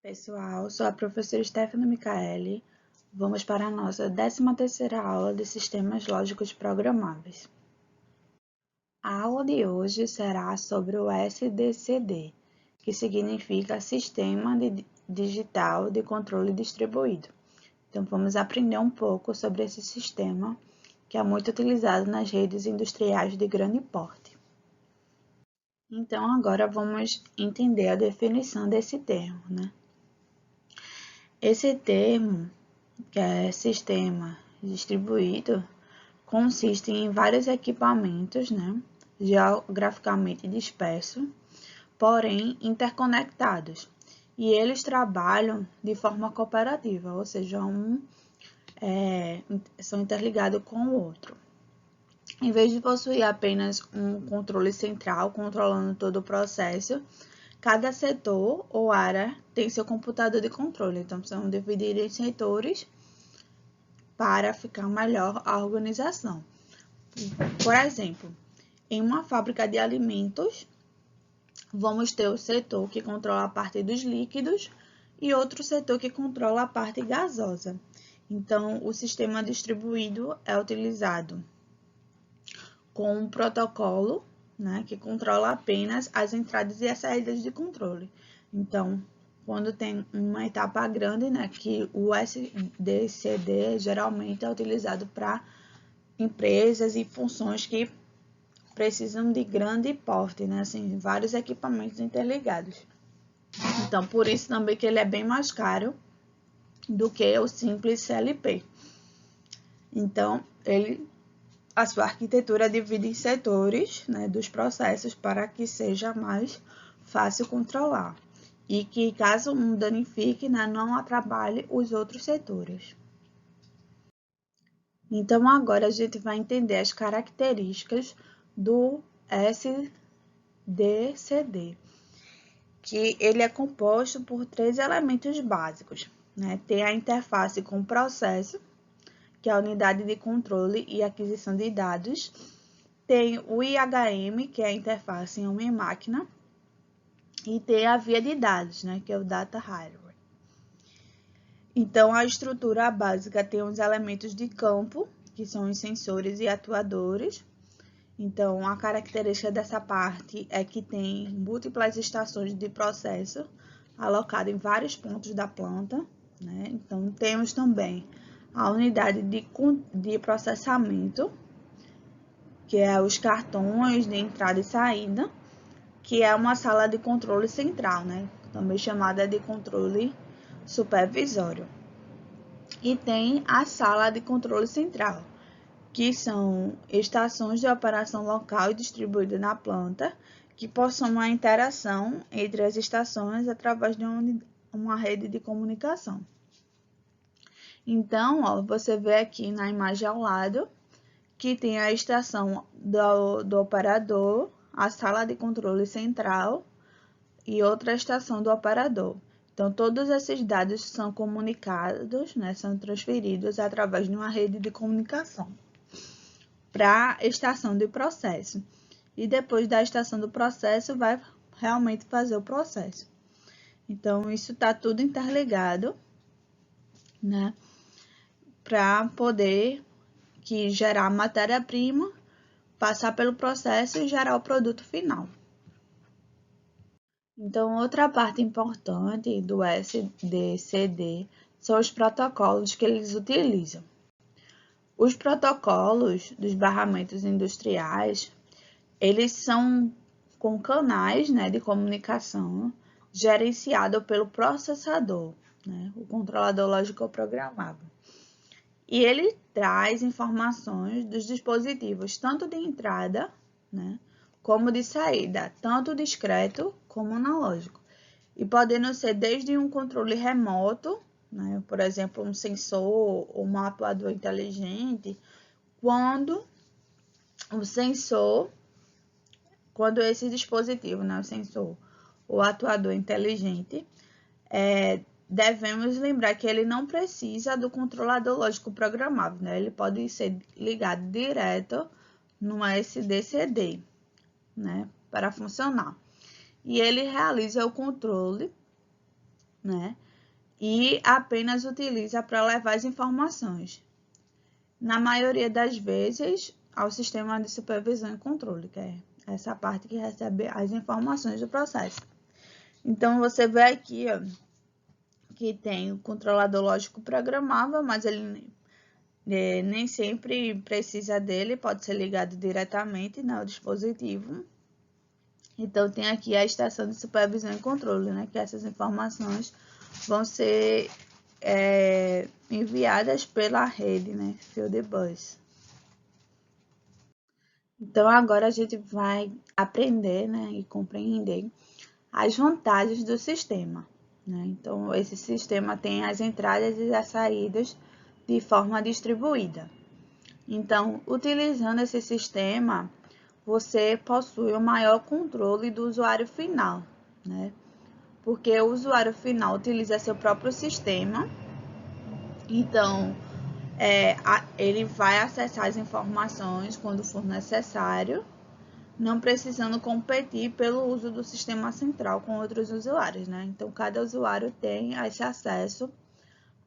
Pessoal, sou a professora Stephanie Micaeli. Vamos para a nossa 13ª aula de Sistemas Lógicos Programáveis. A aula de hoje será sobre o SDCD, que significa Sistema Digital de Controle Distribuído. Então, vamos aprender um pouco sobre esse sistema, que é muito utilizado nas redes industriais de grande porte. Então, agora vamos entender a definição desse termo, né? Esse termo, que é sistema distribuído, consiste em vários equipamentos, né, geograficamente dispersos, porém interconectados, e eles trabalham de forma cooperativa, ou seja, são interligados com o outro. Em vez de possuir apenas um controle central controlando todo o processo, cada setor ou área tem seu computador de controle, então são divididos em setores para ficar melhor a organização. Por exemplo, em uma fábrica de alimentos, vamos ter o setor que controla a parte dos líquidos e outro setor que controla a parte gasosa. Então, o sistema distribuído é utilizado com um protocolo, né, que controla apenas as entradas e as saídas de controle. Então, quando tem uma etapa grande, né, que o SDCD geralmente é utilizado para empresas e funções que precisam de grande porte, né, assim, vários equipamentos interligados. Então, por isso também que ele é bem mais caro do que o simples CLP. Então, a sua arquitetura divide em setores, né, dos processos para que seja mais fácil controlar e que, caso um danifique, né, não atrapalhe os outros setores. Então, agora a gente vai entender as características do SDCD, que ele é composto por 3 elementos básicos, né? Tem a interface com o processo, que é a unidade de controle e aquisição de dados. Tem o IHM, que é a interface em homem-máquina. E tem a via de dados, né, que é o Data Hardware. Então, a estrutura básica tem os elementos de campo, que são os sensores e atuadores. Então, a característica dessa parte é que tem múltiplas estações de processo alocadas em vários pontos da planta, né? Então, temos também a unidade de processamento, que é os cartões de entrada e saída, que é uma sala de controle central, né? Também chamada de controle supervisório. E tem a sala de controle central, que são estações de operação local e distribuídas na planta, que possuem uma interação entre as estações através de uma rede de comunicação. Então, ó, você vê aqui na imagem ao lado que tem a estação do operador, a sala de controle central e outra estação do operador. Então, todos esses dados são comunicados, né, são transferidos através de uma rede de comunicação para a estação de processo. E depois da estação do processo, vai realmente fazer o processo. Então, isso está tudo interligado, né, para poder gerar matéria-prima, passar pelo processo e gerar o produto final. Então, outra parte importante do SDCD são os protocolos que eles utilizam. Os protocolos dos barramentos industriais, eles são com canais, né, de comunicação gerenciado pelo processador, né, o controlador lógico programável. E ele traz informações dos dispositivos, tanto de entrada, né, como de saída, tanto discreto como analógico. E podendo ser desde um controle remoto, né, por exemplo, um sensor ou um atuador inteligente, quando esse dispositivo, né, o sensor ou atuador inteligente, devemos lembrar que ele não precisa do controlador lógico programável, né? Ele pode ser ligado direto no SDCD, né, para funcionar. E ele realiza o controle né? E apenas utiliza para levar as informações, na maioria das vezes, ao sistema de supervisão e controle, que é essa parte que recebe as informações do processo. Então, você vê aqui, ó, que tem o controlador lógico programável, mas ele nem sempre precisa dele, pode ser ligado diretamente, né, ao dispositivo. Então, tem aqui a estação de supervisão e controle, né, que essas informações vão ser enviadas pela rede, né, Fieldbus. Então, agora a gente vai aprender, né, e compreender as vantagens do sistema, né? Então, esse sistema tem as entradas e as saídas de forma distribuída. Então, utilizando esse sistema, você possui o maior controle do usuário final, né? Porque o usuário final utiliza seu próprio sistema, então ele vai acessar as informações quando for necessário, não precisando competir pelo uso do sistema central com outros usuários, né? Então, cada usuário tem esse acesso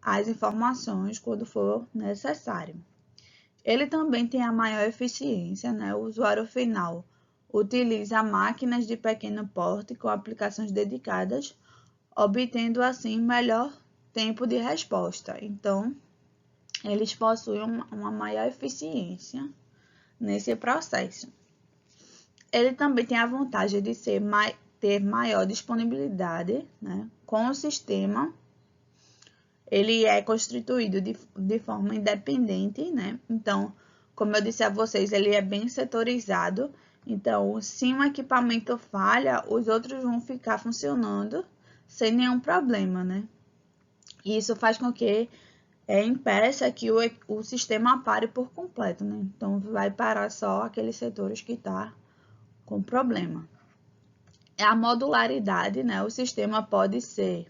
às informações quando for necessário. Ele também tem a maior eficiência, né? O usuário final utiliza máquinas de pequeno porte com aplicações dedicadas, obtendo assim melhor tempo de resposta. Então, eles possuem uma maior eficiência nesse processo. Ele também tem a vantagem de ter maior disponibilidade, né? Com o sistema, ele é constituído de forma independente, né? Então, como eu disse a vocês, ele é bem setorizado. Então, se um equipamento falha, os outros vão ficar funcionando sem nenhum problema, né? E isso faz com que impeça que o sistema pare por completo, né? Então, vai parar só aqueles setores que estão com problema. A modularidade, né? O sistema pode ser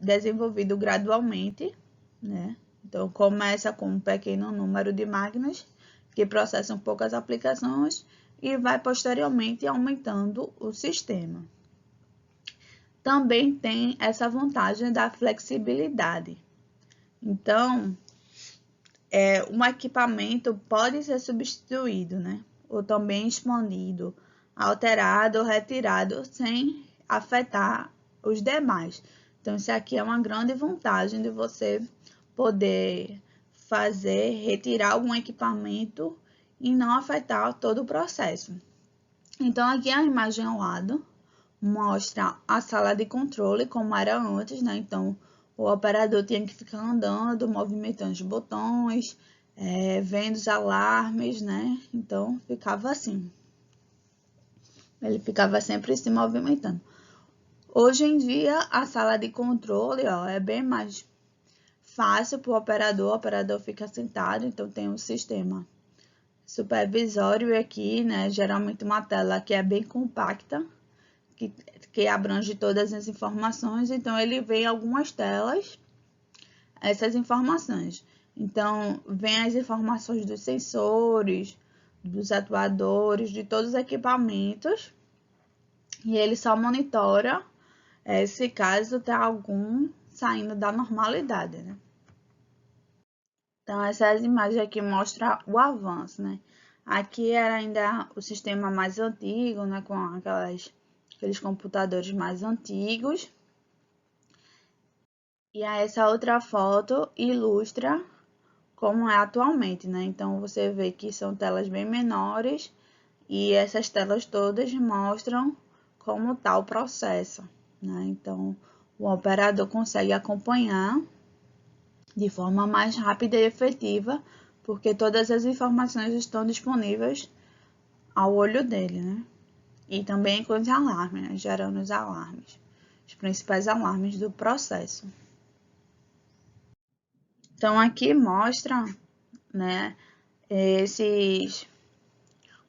desenvolvido gradualmente, né? Então, começa com um pequeno número de máquinas que processam poucas aplicações e vai posteriormente aumentando o sistema. Também tem essa vantagem da flexibilidade. Então, um equipamento pode ser substituído, né? Ou também expandido, alterado ou retirado sem afetar os demais. Então, isso aqui é uma grande vantagem de você poder retirar algum equipamento e não afetar todo o processo. Então, aqui a imagem ao lado mostra a sala de controle como era antes, né? Então, o operador tinha que ficar andando, movimentando os botões, vendo os alarmes, né? Então, ficava assim. Ele ficava sempre se movimentando. Hoje em dia, a sala de controle, ó, é bem mais fácil para o operador fica sentado, então tem um sistema supervisório aqui, né? Geralmente uma tela que é bem compacta, que abrange todas as informações, então ele vê em algumas telas essas informações. Então, vem as informações dos sensores, dos atuadores, de todos os equipamentos, e ele só monitora se caso está algum saindo da normalidade, né? Então, essas imagens aqui mostram o avanço, né? Aqui era ainda o sistema mais antigo, né? Com aqueles computadores mais antigos. E aí, essa outra foto ilustra como é atualmente, né? Então, você vê que são telas bem menores e essas telas todas mostram como está o processo, né? Então, o operador consegue acompanhar de forma mais rápida e efetiva, porque todas as informações estão disponíveis ao olho dele, né? E também com os alarmes, né? Gerando os alarmes, os principais alarmes do processo. Então, aqui mostra, né,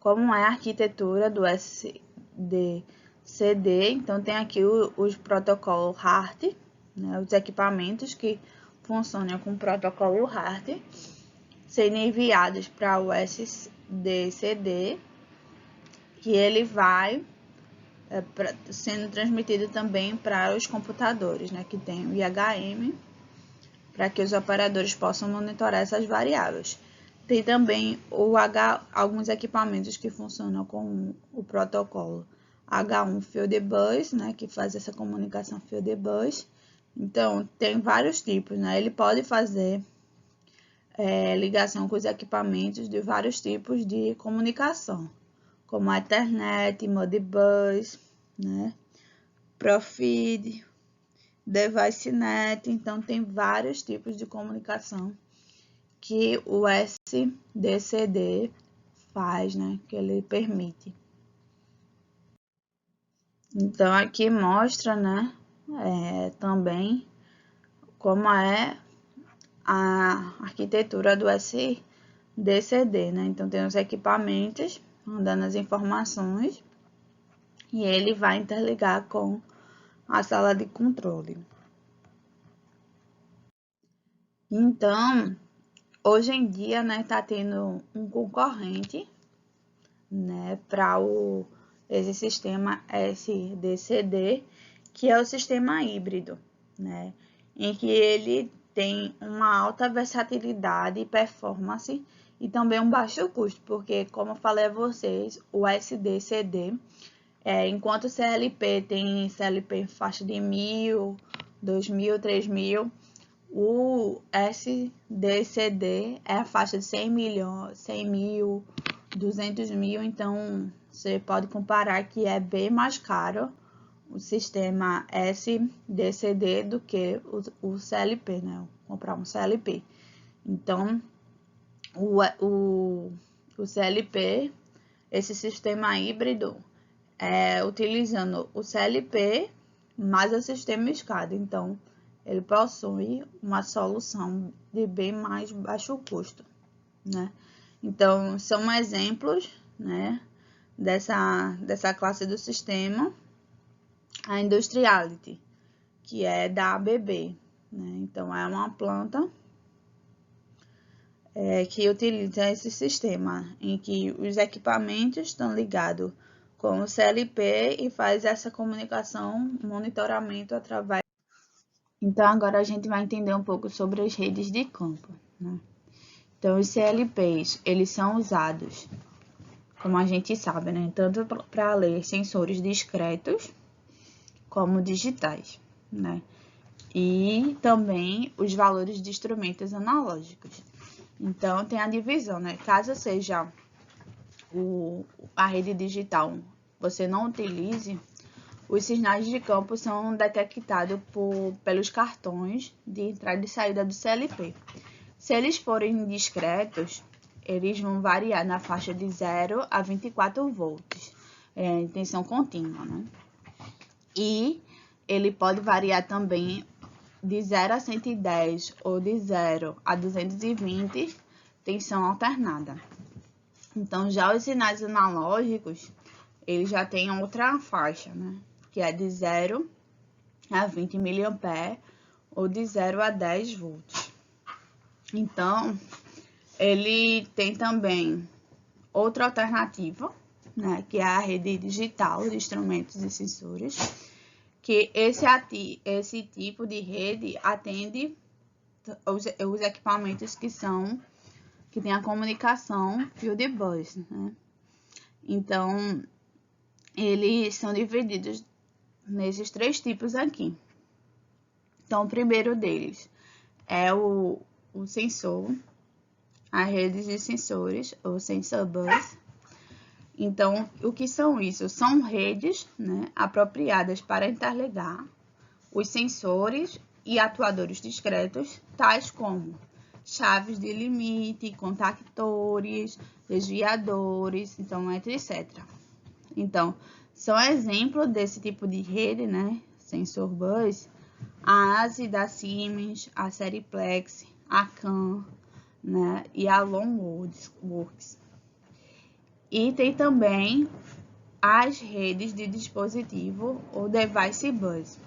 como é a arquitetura do SDCD. Então, tem aqui os protocolos HART, né, os equipamentos que funcionam com o protocolo HART, sendo enviados para o SDCD, que ele vai sendo transmitido também para os computadores, né, que tem o IHM, para que os operadores possam monitorar essas variáveis. Tem também alguns equipamentos que funcionam com o protocolo H1 Field Bus, né, que faz essa comunicação Field Bus. Então, tem vários tipos, né? Ele pode fazer ligação com os equipamentos de vários tipos de comunicação, como a Ethernet, Modbus, né? Profid, DeviceNet. Então, tem vários tipos de comunicação que o SDCD faz, né? Que ele permite. Então, aqui mostra, né? Também como é a arquitetura do SDCD, né? Então, tem os equipamentos mandando as informações e ele vai interligar com a sala de controle. Então, hoje em dia, né, tá tendo um concorrente, né, para esse sistema SDCD, que é o sistema híbrido, né, em que ele tem uma alta versatilidade e performance e também um baixo custo, porque, como eu falei a vocês, o SDCD, enquanto o CLP tem CLP em faixa de 1.000, 2.000, 3.000, o SDCD é a faixa de 100 milhões, 100 mil, 200 mil, então você pode comparar que é bem mais caro o sistema SDCD do que o CLP, né? Comprar um CLP. Então, o CLP, esse sistema híbrido, utilizando o CLP mais o sistema SCADA. Então, ele possui uma solução de bem mais baixo custo, né? Então, são exemplos, né, dessa classe do sistema. A Industriality, que é da ABB, né? Então, é uma planta que utiliza esse sistema, em que os equipamentos estão ligados com o CLP e faz essa comunicação, monitoramento através. Então, agora a gente vai entender um pouco sobre as redes de campo, né? Então, os CLPs, eles são usados, como a gente sabe, né, tanto para ler sensores discretos como digitais, né? E também os valores de instrumentos analógicos. Então, tem a divisão, né? Caso seja a rede digital, você não utilize, os sinais de campo são detectados pelos cartões de entrada e saída do CLP. Se eles forem discretos, eles vão variar na faixa de 0 a 24 volts, em tensão contínua, né? E ele pode variar também de 0 a 110 ou de 0 a 220, tensão alternada. Então, já os sinais analógicos, eles já têm outra faixa, né? Que é de 0 a 20 mA ou de 0 a 10 volts. Então, ele tem também outra alternativa, né? Que é a rede digital de instrumentos e sensores, que esse tipo de rede atende os equipamentos que tem a comunicação Field Bus, né? Então, eles são divididos nesses 3 tipos aqui. Então, o primeiro deles é o sensor, a rede de sensores, ou Sensor Bus. Então, o que são isso? São redes, né, apropriadas para interligar os sensores e atuadores discretos, tais como chaves de limite, contactores, desviadores, então, etc. Então, são exemplos desse tipo de rede, né, Sensor Bus, a ASI da Siemens, a Seriplex, a CAN, né, e a Longworks. E tem também as redes de dispositivo ou Device Bus.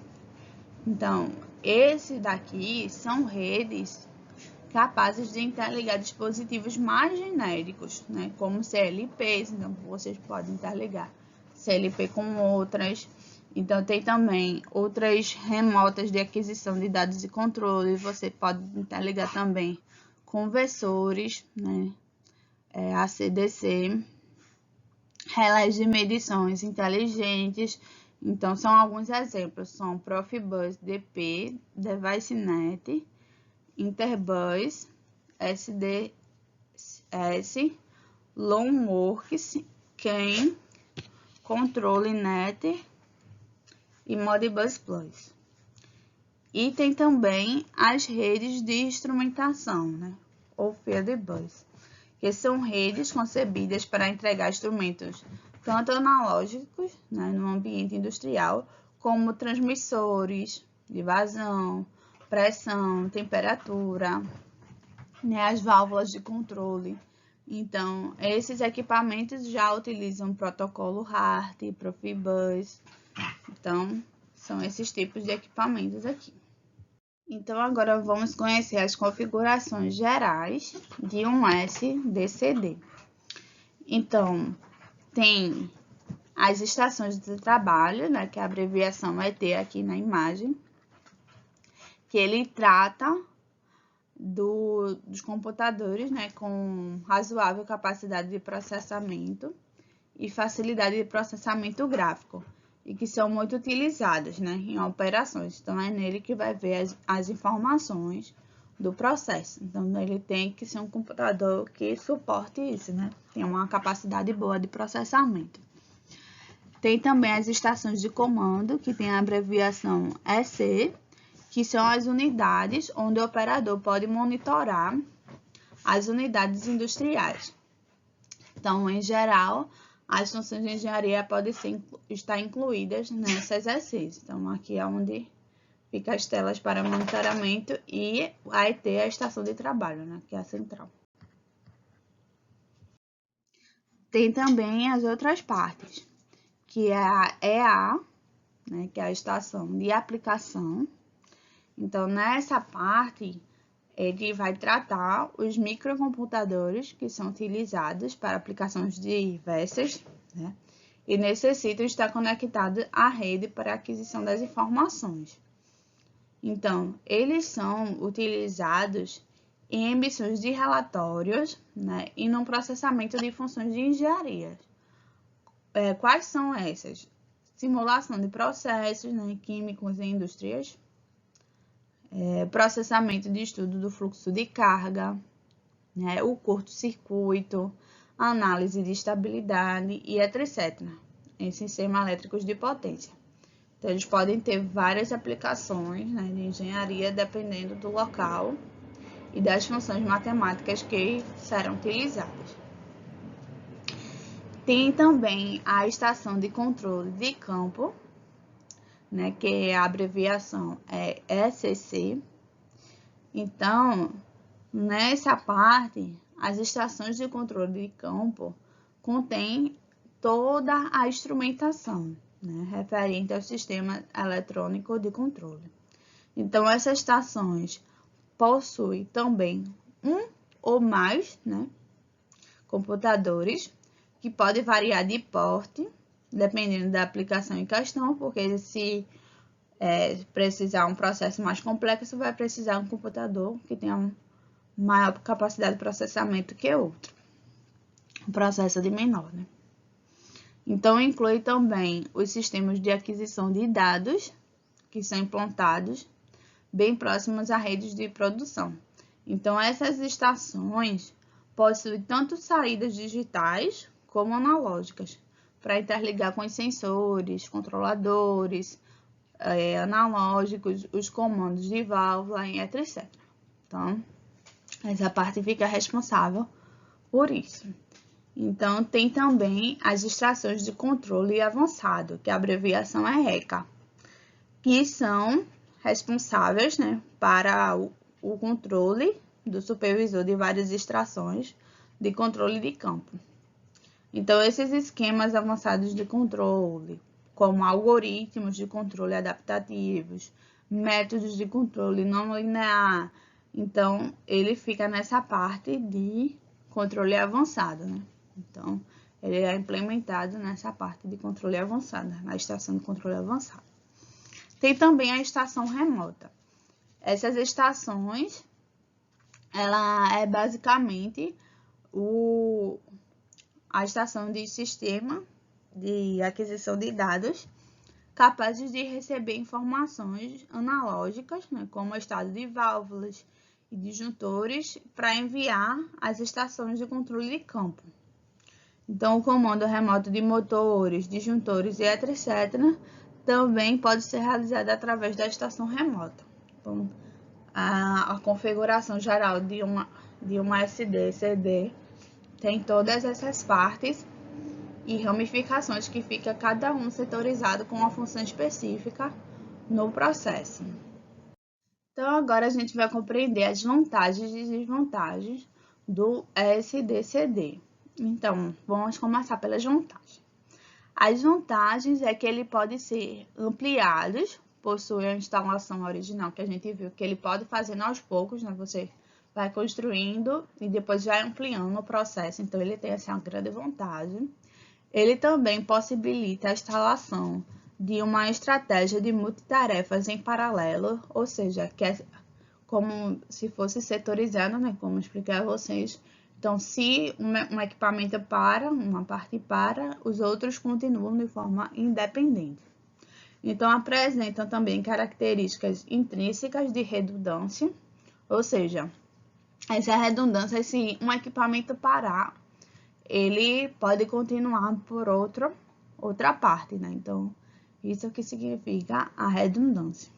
Então, esse daqui são redes capazes de interligar dispositivos mais genéricos, né, como CLPs. Então, vocês podem interligar CLP com outras. Então, tem também outras remotas de aquisição de dados e controle. Você pode interligar também conversores, né? ACDC, relés de medições inteligentes. Então, são alguns exemplos. São Profibus DP, DeviceNet, Interbus, SDS, Loanworks, CAN, ControlNet e Modbus Plus. E tem também as redes de instrumentação, né? Ou Fieldbus, que são redes concebidas para entregar instrumentos tanto analógicos, né, no ambiente industrial, como transmissores de vazão, pressão, temperatura, né, as válvulas de controle. Então, esses equipamentos já utilizam o protocolo HART, Profibus. Então, são esses tipos de equipamentos aqui. Então, agora vamos conhecer as configurações gerais de um SDCD. Então, tem as estações de trabalho, né, que a abreviação vai ter aqui na imagem, que ele trata dos computadores, né, com razoável capacidade de processamento e facilidade de processamento gráfico, e que são muito utilizados, né, em operações. Então, é nele que vai ver as informações do processo. Então, ele tem que ser um computador que suporte isso, né, tem uma capacidade boa de processamento. Tem também as estações de comando, que tem a abreviação EC, que são as unidades onde o operador pode monitorar as unidades industriais. Então, em geral, as funções de engenharia podem estar incluídas nessas ECs. Então, aqui é onde fica as telas para monitoramento e a ET é a estação de trabalho, né, que é a central. Tem também as outras partes, que é a EA, né, que é a estação de aplicação. Então, nessa parte, ele vai tratar os microcomputadores que são utilizados para aplicações diversas, né, e necessitam estar conectados à rede para aquisição das informações. Então, eles são utilizados em emissões de relatórios, né, e no processamento de funções de engenharia. Quais são essas? Simulação de processos, né, químicos em indústrias, processamento de estudo do fluxo de carga, né, o curto-circuito, análise de estabilidade e etc. em sistemas elétricos de potência. Então, eles podem ter várias aplicações, né, de engenharia, dependendo do local e das funções matemáticas que serão utilizadas. Tem também a estação de controle de campo, né, que a abreviação é ECC. Então, nessa parte, as estações de controle de campo contêm toda a instrumentação, né, referente ao sistema eletrônico de controle. Então, essas estações possuem também um ou mais, né, computadores, que pode variar de porte, dependendo da aplicação em questão, porque se precisar um processo mais complexo, vai precisar um computador que tenha maior capacidade de processamento que outro. Um processo de menor, né? Então, inclui também os sistemas de aquisição de dados, que são implantados bem próximos a redes de produção. Então, essas estações possuem tanto saídas digitais como analógicas, para interligar com os sensores, controladores, analógicos, os comandos de válvula e etc. Então, essa parte fica responsável por isso. Então, tem também as estações de controle avançado, que a abreviação é ECA, que são responsáveis, né, para o controle do supervisor de várias extrações de controle de campo. Então, esses esquemas avançados de controle, como algoritmos de controle adaptativos, métodos de controle não linear, então, ele fica nessa parte de controle avançado, né? Então, Ele é implementado nessa parte de controle avançado, na estação de controle avançado. Tem também a estação remota. Essas estações, ela é basicamente a estação de sistema de aquisição de dados capazes de receber informações analógicas, né, como o estado de válvulas e disjuntores, para enviar às estações de controle de campo. Então, o comando remoto de motores, disjuntores e etc. também pode ser realizado através da estação remota. Então, a configuração geral de uma SD-CD tem todas essas partes e ramificações que fica cada um setorizado com uma função específica no processo. Então, agora a gente vai compreender as vantagens e desvantagens do SD-CD. Então, vamos começar pelas vantagens. As vantagens é que ele pode ser ampliado, possui a instalação original que a gente viu, que ele pode fazer aos poucos, né? Você vai construindo e depois vai ampliando o processo, então ele tem essa grande vantagem. Ele também possibilita a instalação de uma estratégia de multitarefas em paralelo, ou seja, que é como se fosse setorizado, né? Como eu expliquei a vocês. Então, se um equipamento para, uma parte para, os outros continuam de forma independente. Então, apresentam também características intrínsecas de redundância, ou seja, essa redundância, se um equipamento parar, ele pode continuar por outra parte, né? Então, isso que significa a redundância.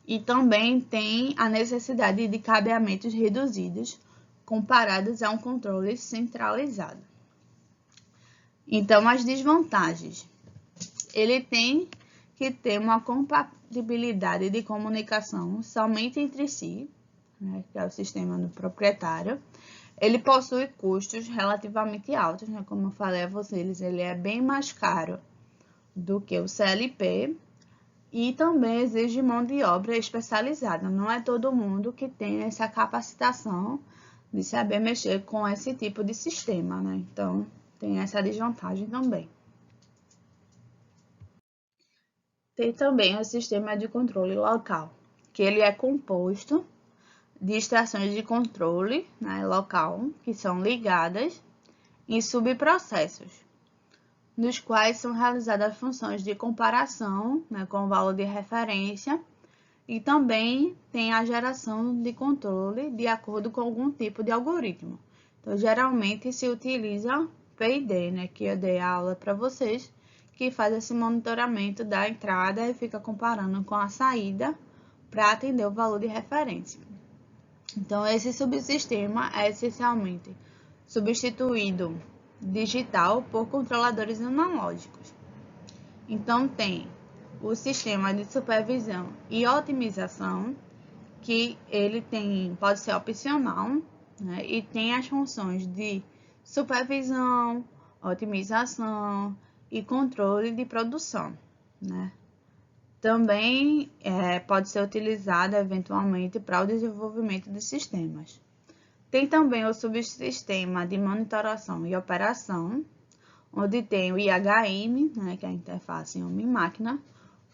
E também tem a necessidade de cabeamentos reduzidos comparados a um controle centralizado. Então, as desvantagens. Ele tem que ter uma compatibilidade de comunicação somente entre si, né, que é o sistema do proprietário. Ele possui custos relativamente altos, né, como eu falei a vocês, ele é bem mais caro do que o CLP e também exige mão de obra especializada. Não é todo mundo que tem essa capacitação de saber mexer com esse tipo de sistema, né? Então, tem essa desvantagem também. Tem também o sistema de controle local, que ele é composto de estações de controle, né, local, que são ligadas em subprocessos, nos quais são realizadas funções de comparação, né, com o valor de referência, e também tem a geração de controle de acordo com algum tipo de algoritmo. Então, geralmente se utiliza PID, né, que eu dei a aula para vocês, que faz esse monitoramento da entrada e fica comparando com a saída para atender o valor de referência. Então, esse subsistema é essencialmente substituído digital por controladores analógicos. Então, tem o sistema de supervisão e otimização, que ele pode ser opcional, né? E tem as funções de supervisão, otimização e controle de produção, né? Também pode ser utilizado eventualmente para o desenvolvimento de sistemas. Tem também o subsistema de monitoração e operação, onde tem o IHM, né, que é a interface homem-máquina,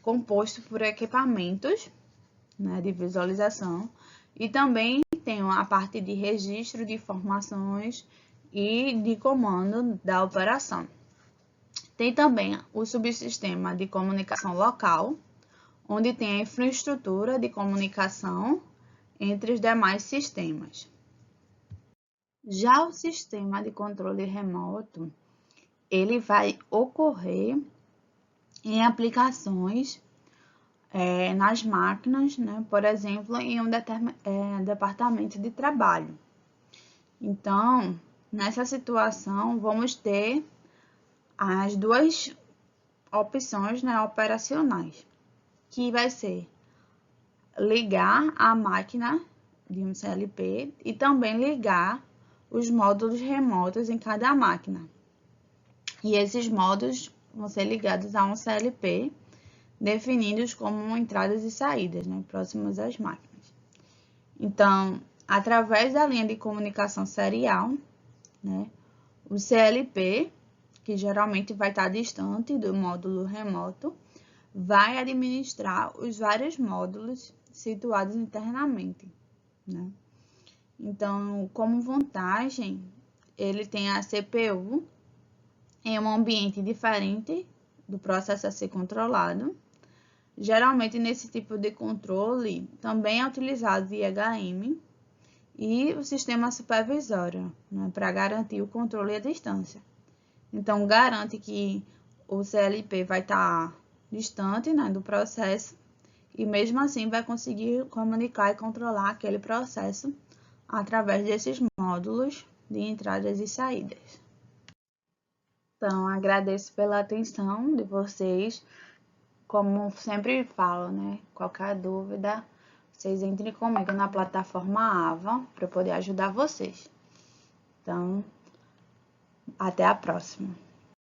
composto por equipamentos, né, de visualização, e também tem a parte de registro de informações e de comando da operação. Tem também o subsistema de comunicação local, onde tem a infraestrutura de comunicação entre os demais sistemas. Já o sistema de controle remoto, ele vai ocorrer em aplicações nas máquinas, né? Por exemplo, em um departamento de trabalho. Então, nessa situação, vamos ter as duas opções, né, operacionais, que vai ser ligar a máquina de um CLP e também ligar os módulos remotos em cada máquina. E esses módulos vão ser ligados a um CLP, definidos como entradas e saídas, né, próximas às máquinas. Então, através da linha de comunicação serial, né, O CLP, que geralmente vai estar distante do módulo remoto, vai administrar os vários módulos situados internamente, né? Então, como vantagem, ele tem a CPU em um ambiente diferente do processo a ser controlado. Geralmente, nesse tipo de controle, também é utilizado IHM e o sistema supervisório, né, para garantir o controle à distância. Então, garante que o CLP vai estar distante, né, do processo e, mesmo assim, vai conseguir comunicar e controlar aquele processo através desses módulos de entradas e saídas. Então, agradeço pela atenção de vocês. Como sempre falo, né? Qualquer dúvida, vocês entrem comigo na plataforma AVA para eu poder ajudar vocês. Então, até a próxima.